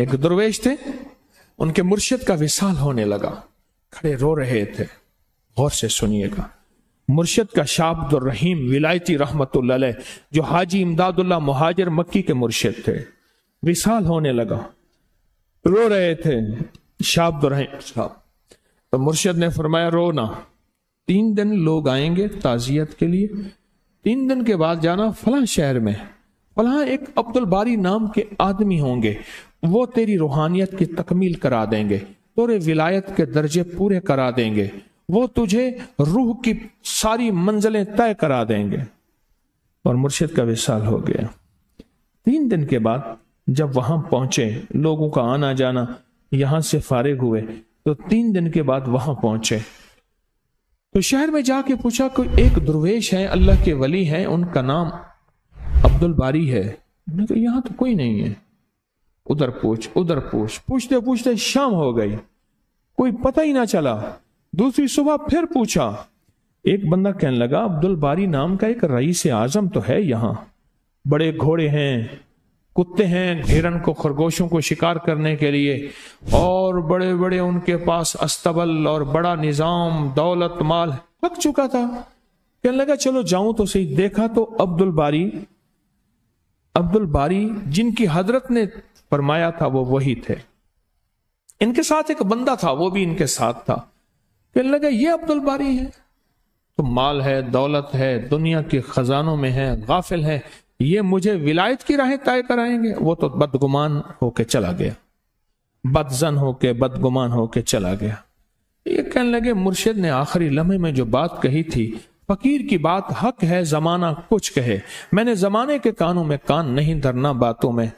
एक दरवेश थे, उनके मुर्शिद का विसाल होने लगा, खड़े रो रहे थे। गौर से सुनिएगा, मुर्शिद का शाह अब्दुल रहीम विलायती रहमतुल्लाह अलैह, जो हाजी इमदादुल्लाह मुहाजिर मक्की के मुर्शिद थे, विसाल होने लगा, रो रहे थे शाह अब्दुल रहीम साहब। तो मुर्शिद ने फरमाया रो ना, 3 दिन लोग आएंगे ताजियत के लिए, 3 दिन के बाद जाना फलां शहर में, फलां एक अब्दुल बारी नाम के आदमी होंगे, वो तेरी रूहानियत की तकमील करा देंगे, तेरे विलायत के दर्जे पूरे करा देंगे, वो तुझे रूह की सारी मंजिलें तय करा देंगे। और मुर्शिद का विसाल हो गया। 3 दिन के बाद जब वहां पहुंचे, लोगों का आना जाना, यहां से फारिग हुए, तो 3 दिन के बाद वहां पहुंचे तो शहर में जाके पूछा, कोई एक दुर्वेश है, अल्लाह के वली हैं, उनका नाम अब्दुल बारी है। उन्होंने कहा यहां तो कोई नहीं है। उधर पूछ, पूछते पूछते शाम हो गई, कोई पता ही ना चला। दूसरी सुबह फिर पूछा, एक बंदा कहने लगा अब्दुल बारी नाम का एक रईस आजम तो है यहां, बड़े घोड़े हैं, कुत्ते हैं, हिरन को, खरगोशों को शिकार करने के लिए, और बड़े बड़े उनके पास अस्तबल और बड़ा निजाम, दौलत माल, थक चुका था। कहने लगा चलो जाऊं तो सही। देखा तो अब्दुल बारी जिनकी हजरत ने फरमाया था वो वही थे। इनके साथ एक बंदा था, वो भी इनके साथ था। कहने लगा ये अब्दुल बारी है, तो माल है, दौलत है, दुनिया के खजानों में है, गाफिल है, ये मुझे विलायत की राहें तय कराएंगे। वो तो बदगुमान होके चला गया, बदजन होके, बदगुमान होके चला गया। ये कहने लगे मुर्शिद ने आखिरी लम्हे में जो बात कही थी, फकीर की बात हक है, जमाना कुछ कहे, मैंने जमाने के कानों में कान नहीं धरना बातों में।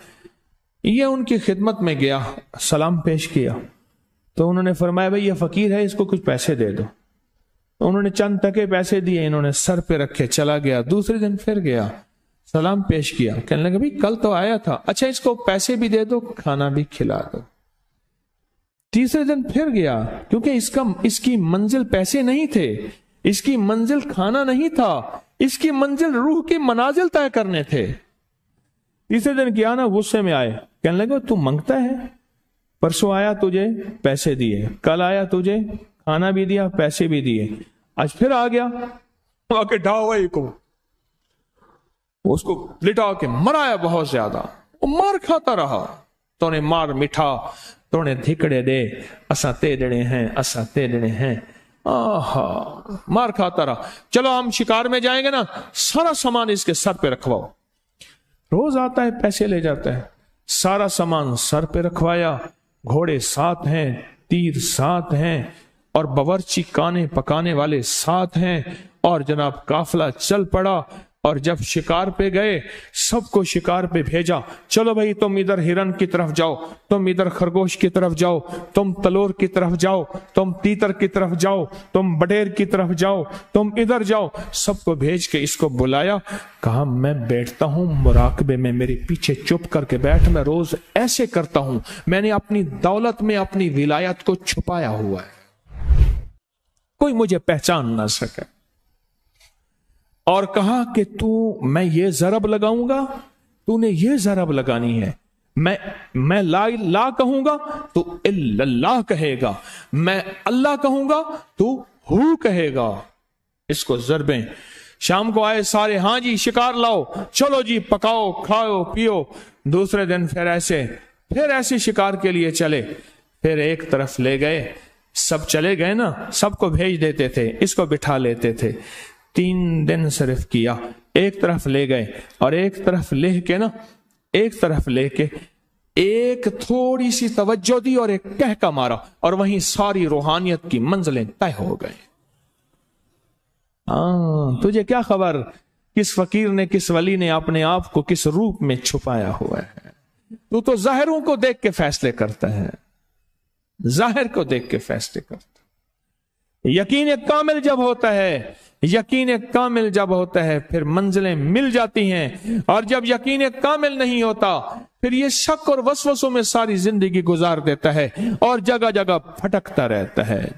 ये उनकी खिदमत में गया, सलाम पेश किया, तो उन्होंने फरमाया भाई ये फकीर है, इसको कुछ पैसे दे दो। तो उन्होंने चंद टके पैसे दिए, इन्होंने सर पे रखे, चला गया। दूसरे दिन फिर गया, सलाम पेश किया, कहने लगे भाई कल तो आया था, अच्छा इसको पैसे भी दे दो, खाना भी खिला दो। तीसरे दिन फिर गया, क्योंकि इसकी मंजिल पैसे नहीं थे, इसकी मंजिल खाना नहीं था, इसकी मंजिल रूह की मनाजिल तय करने थे। तीसरे दिन किया ना, गुस्से में आए, कहने लगे तू मांगता है, परसों आया तुझे पैसे दिए, कल आया तुझे खाना भी दिया, पैसे भी दिए, आज फिर आ गया, आके ढाई को उसको लिटा के मराया बहुत ज्यादा, वो मार खाता रहा। तोने मार मिठा, तोने धिकड़े दे, असा ते देने हैं, असा ते देने हैं, आहा मार खाता रहा। चलो हम शिकार में जाएंगे ना, सारा सामान इसके सर पे रखवाओ। रोज आता है, पैसे ले जाता है, सारा सामान सर पे रखवाया, घोड़े साथ हैं, तीर साथ हैं, और बावर्ची खाने पकाने वाले साथ हैं, और जनाब काफिला चल पड़ा। और जब शिकार पे गए, सबको शिकार पे भेजा, चलो भाई तुम इधर हिरन की तरफ जाओ, तुम इधर खरगोश की तरफ जाओ, तुम तलोर की तरफ जाओ, तुम तीतर की तरफ जाओ, तुम बटेर की तरफ जाओ, तुम इधर जाओ। सबको भेज के इसको बुलाया, कहा मैं बैठता हूं मुराकबे में, मेरे पीछे चुप करके बैठ, मैं रोज ऐसे करता हूं, मैंने अपनी दौलत में अपनी विलायत को छुपाया हुआ है, कोई मुझे पहचान ना सके। और कहा कि मैं ये जरब लगाऊंगा, तूने ये जरब लगानी है, मैं ला कहूंगा तो इल्लल्लाह कहेगा, मैं अल्लाह कहूंगा तो हु कहेगा। इसको जरबें। शाम को आए सारे, हाँ जी शिकार लाओ, चलो जी पकाओ, खाओ पियो। दूसरे दिन फिर ऐसे शिकार के लिए चले, फिर एक तरफ ले गए, सब चले गए ना, सबको भेज देते थे, इसको बिठा लेते थे। 3 दिन सिर्फ किया, एक तरफ ले गए, और एक तरफ लेके एक थोड़ी सी तवज्जो दी और एक कहका मारा, और वहीं सारी रूहानियत की मंजिलें तय हो गए। तुझे क्या खबर किस फकीर ने, किस वली ने अपने आप को किस रूप में छुपाया हुआ है। तू तो जाहिरों को देख के फैसले करता है, जाहिर को देख के फैसले करता है। यकीन कामिल जब होता है फिर मंजिलें मिल जाती हैं, और जब यकीन कामिल नहीं होता फिर ये शक और वसवसों में सारी जिंदगी गुजार देता है, और जगह जगह भटकता रहता है।